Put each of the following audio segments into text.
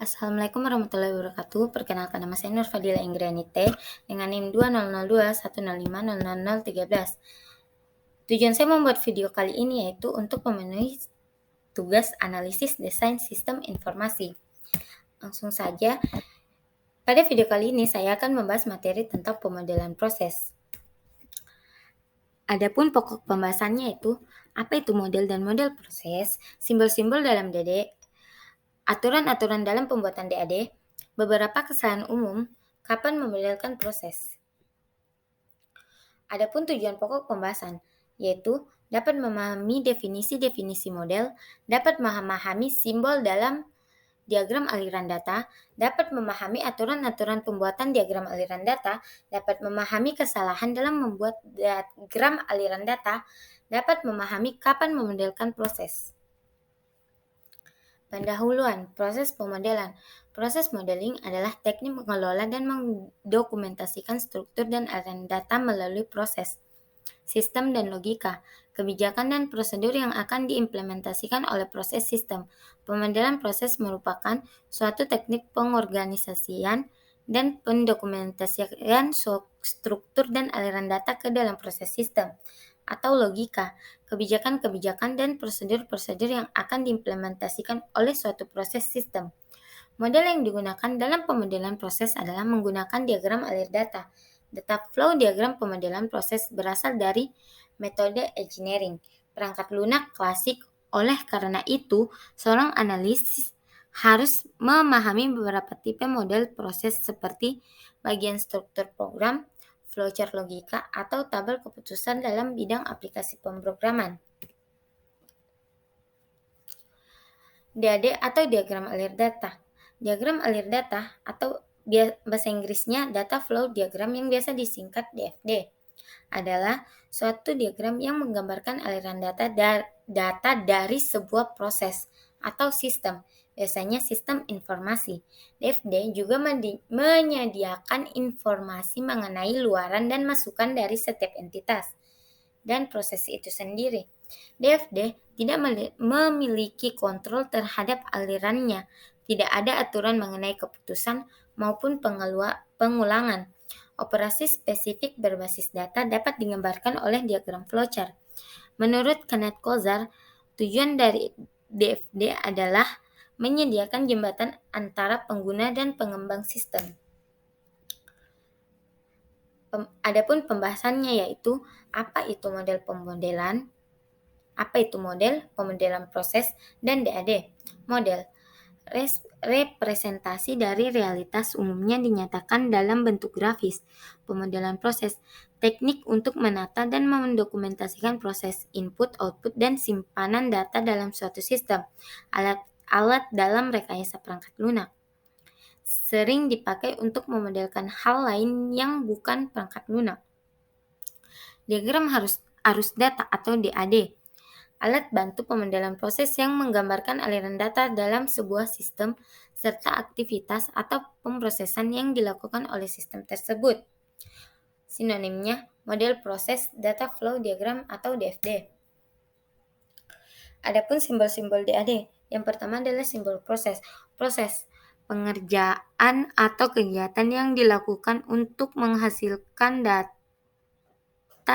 Assalamualaikum warahmatullahi wabarakatuh. Perkenalkan, nama saya Nur Fadila Inggrianite dengan NIM 200210500013. Tujuan saya membuat video kali ini yaitu untuk memenuhi tugas analisis desain sistem informasi. Langsung saja, pada video kali ini saya akan membahas materi tentang pemodelan proses. Adapun pokok pembahasannya itu, apa itu model dan model proses, simbol-simbol dalam DD, aturan-aturan dalam pembuatan DAD, beberapa kesalahan umum, kapan memodelkan proses. Adapun tujuan pokok pembahasan, yaitu dapat memahami definisi-definisi model, dapat memahami simbol dalam diagram aliran data, dapat memahami aturan-aturan pembuatan diagram aliran data, dapat memahami kesalahan dalam membuat diagram aliran data, dapat memahami kapan memodelkan proses. Pendahuluan proses pemodelan. Proses modeling adalah teknik mengelola dan mendokumentasikan struktur dan aliran data melalui proses, sistem dan logika, kebijakan dan prosedur yang akan diimplementasikan oleh proses sistem. Pemodelan proses merupakan suatu teknik pengorganisasian dan pendokumentasian struktur dan aliran data ke dalam proses sistem atau logika, kebijakan-kebijakan dan prosedur-prosedur yang akan diimplementasikan oleh suatu proses sistem. Model yang digunakan dalam pemodelan proses adalah menggunakan diagram alir data. Data flow diagram pemodelan proses berasal dari metode engineering, perangkat lunak klasik. Oleh karena itu, seorang analis harus memahami beberapa tipe model proses seperti bagian struktur program, flowchart logika, atau tabel keputusan dalam bidang aplikasi pemrograman. DAD atau diagram alir data. Diagram alir data atau bahasa Inggrisnya data flow diagram yang biasa disingkat DFD adalah suatu diagram yang menggambarkan aliran data dari sebuah proses atau sistem, biasanya sistem informasi. DFD juga menyediakan informasi mengenai luaran dan masukan dari setiap entitas dan proses itu sendiri. DFD tidak memiliki kontrol terhadap alirannya, tidak ada aturan mengenai keputusan maupun pengulangan. Operasi spesifik berbasis data dapat digambarkan oleh diagram flowchart. Menurut Kenneth Kozar, tujuan dari DFD adalah menyediakan jembatan antara pengguna dan pengembang sistem. Adapun pembahasannya yaitu apa itu model pemodelan, apa itu model, pemodelan proses, dan DAD. Model representasi dari realitas umumnya dinyatakan dalam bentuk grafis. Pemodelan proses, teknik untuk menata dan mendokumentasikan proses, input, output, dan simpanan data dalam suatu sistem. Alat dalam rekayasa perangkat lunak. Sering dipakai untuk memodelkan hal lain yang bukan perangkat lunak. Diagram arus data atau DAD. Alat bantu pemodelan proses yang menggambarkan aliran data dalam sebuah sistem serta aktivitas atau pemrosesan yang dilakukan oleh sistem tersebut. Sinonimnya, model proses data flow diagram atau DFD. Adapun simbol-simbol DAD, yang pertama adalah simbol proses. Proses, pengerjaan atau kegiatan yang dilakukan untuk menghasilkan data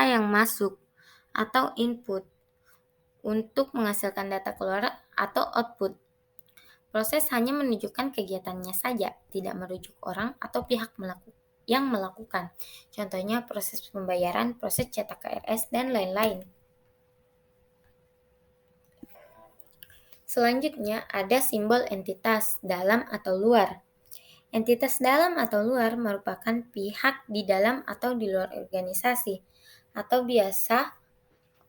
yang masuk atau input, untuk menghasilkan data keluar atau output. Proses hanya menunjukkan kegiatannya saja, tidak merujuk orang atau pihak yang melakukan. Contohnya proses pembayaran, proses cetak KRS, dan lain-lain. Selanjutnya ada simbol entitas dalam atau luar. Entitas dalam atau luar merupakan pihak di dalam atau di luar organisasi, atau biasa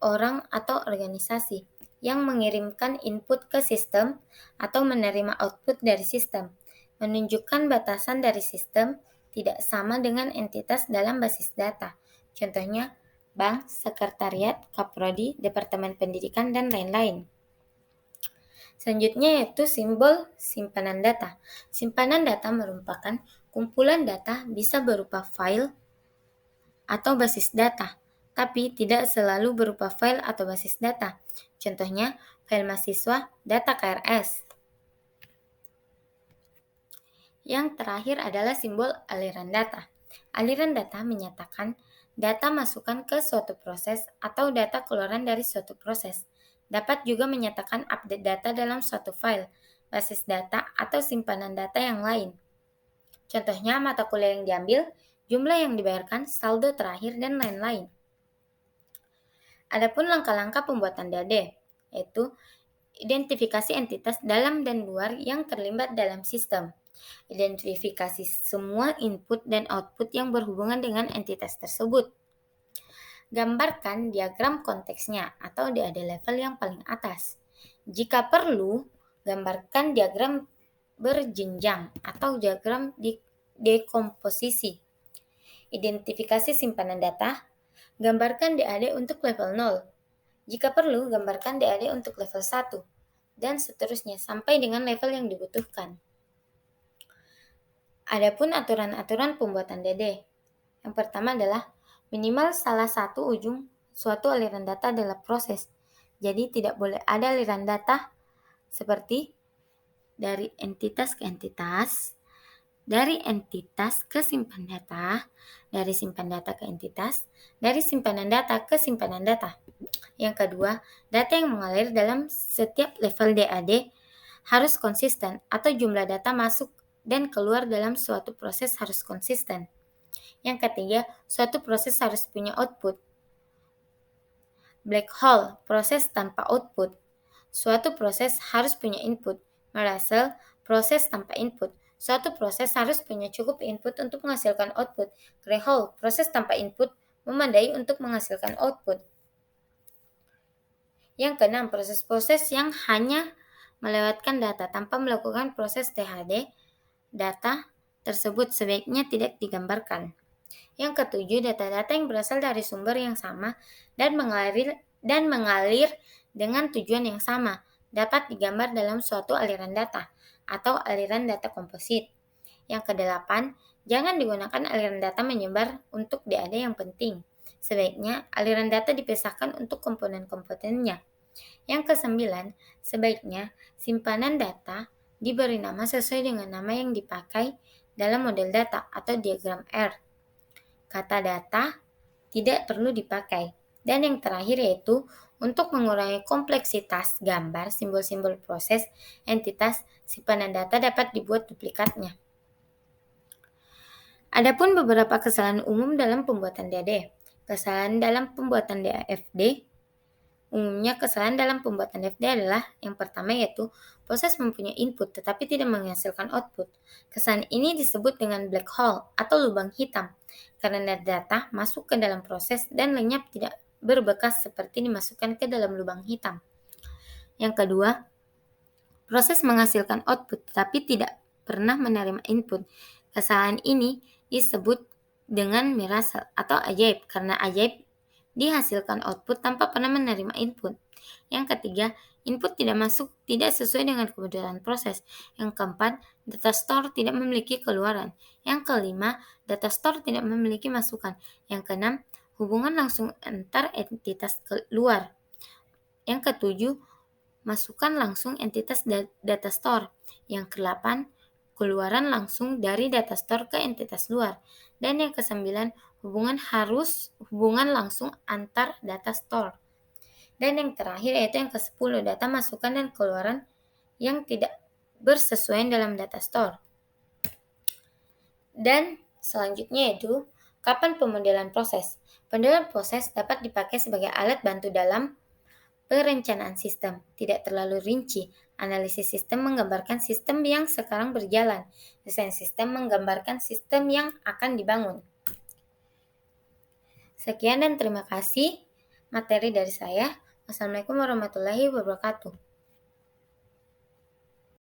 orang atau organisasi yang mengirimkan input ke sistem atau menerima output dari sistem. Menunjukkan batasan dari sistem tidak sama dengan entitas dalam basis data. Contohnya bank, sekretariat, kaprodi, departemen pendidikan, dan lain-lain. Selanjutnya yaitu simbol simpanan data. Simpanan data merupakan kumpulan data, bisa berupa file atau basis data, tapi tidak selalu berupa file atau basis data. Contohnya, file mahasiswa, data KRS. Yang terakhir adalah simbol aliran data. Aliran data menyatakan data masukan ke suatu proses atau data keluaran dari suatu proses. Dapat juga menyatakan update data dalam suatu file, basis data, atau simpanan data yang lain. Contohnya mata kuliah yang diambil, jumlah yang dibayarkan, saldo terakhir, dan lain-lain. Adapun langkah-langkah pembuatan DAD, yaitu identifikasi entitas dalam dan luar yang terlibat dalam sistem. Identifikasi semua input dan output yang berhubungan dengan entitas tersebut. Gambarkan diagram konteksnya atau DAD level yang paling atas. Jika perlu, gambarkan diagram berjenjang atau diagram dekomposisi. Identifikasi simpanan data, gambarkan DAD untuk level 0. Jika perlu, gambarkan DAD untuk level 1, dan seterusnya sampai dengan level yang dibutuhkan. Adapun aturan-aturan pembuatan DAD. Yang pertama adalah minimal salah satu ujung suatu aliran data dalam proses. Jadi tidak boleh ada aliran data seperti dari entitas ke entitas, dari entitas ke simpan data, dari simpan data ke entitas, dari simpanan data ke simpanan data. Yang kedua, data yang mengalir dalam setiap level DAD harus konsisten atau jumlah data masuk dan keluar dalam suatu proses harus konsisten. Yang ketiga, suatu proses harus punya output. Black hole, proses tanpa output. Suatu proses harus punya input. Merasel, proses tanpa input. Suatu proses harus punya cukup input untuk menghasilkan output. Gray hole, proses tanpa input, memadai untuk menghasilkan output. Yang keenam, proses-proses yang hanya melewatkan data tanpa melakukan proses THD, data tersebut sebaiknya tidak digambarkan. Yang ketujuh, data-data yang berasal dari sumber yang sama dan mengalir dengan tujuan yang sama dapat digambar dalam suatu aliran data atau aliran data komposit. Yang kedelapan, jangan digunakan aliran data menyebar untuk DAD yang penting. Sebaiknya aliran data dipisahkan untuk komponen-komponennya. Yang kesembilan, sebaiknya simpanan data diberi nama sesuai dengan nama yang dipakai dalam model data atau diagram R. Kata data tidak perlu dipakai. Dan yang terakhir yaitu untuk mengurangi kompleksitas gambar, simbol-simbol proses, entitas, simpanan data dapat dibuat duplikatnya. Adapun beberapa kesalahan umum dalam pembuatan DAD. Kesalahan dalam pembuatan DAFD. Umumnya kesalahan dalam pembuatan DAFD adalah yang pertama yaitu proses mempunyai input tetapi tidak menghasilkan output. Kesalahan ini disebut dengan black hole atau lubang hitam karena data masuk ke dalam proses dan lenyap tidak berbekas seperti dimasukkan ke dalam lubang hitam. Yang kedua, proses menghasilkan output tetapi tidak pernah menerima input. Kesalahan ini disebut dengan miracle atau ajaib karena ajaib dihasilkan output tanpa pernah menerima input. Yang ketiga, input tidak masuk tidak sesuai dengan kebetulan proses. Yang keempat, data store tidak memiliki keluaran. Yang kelima, data store tidak memiliki masukan. Yang keenam, hubungan langsung antar entitas keluar. Yang ketujuh, masukan langsung entitas data store. Yang kedelapan, keluaran langsung dari data store ke entitas luar. Dan yang kesembilan, hubungan langsung antar data store. Dan yang terakhir yaitu yang ke-10, data masukan dan keluaran yang tidak bersesuaian dalam data store. Dan selanjutnya yaitu kapan pemodelan proses. Pemodelan proses dapat dipakai sebagai alat bantu dalam perencanaan sistem. Tidak terlalu rinci. Analisis sistem menggambarkan sistem yang sekarang berjalan. Desain sistem menggambarkan sistem yang akan dibangun. Sekian dan terima kasih materi dari saya. Wassalamualaikum warahmatullahi wabarakatuh.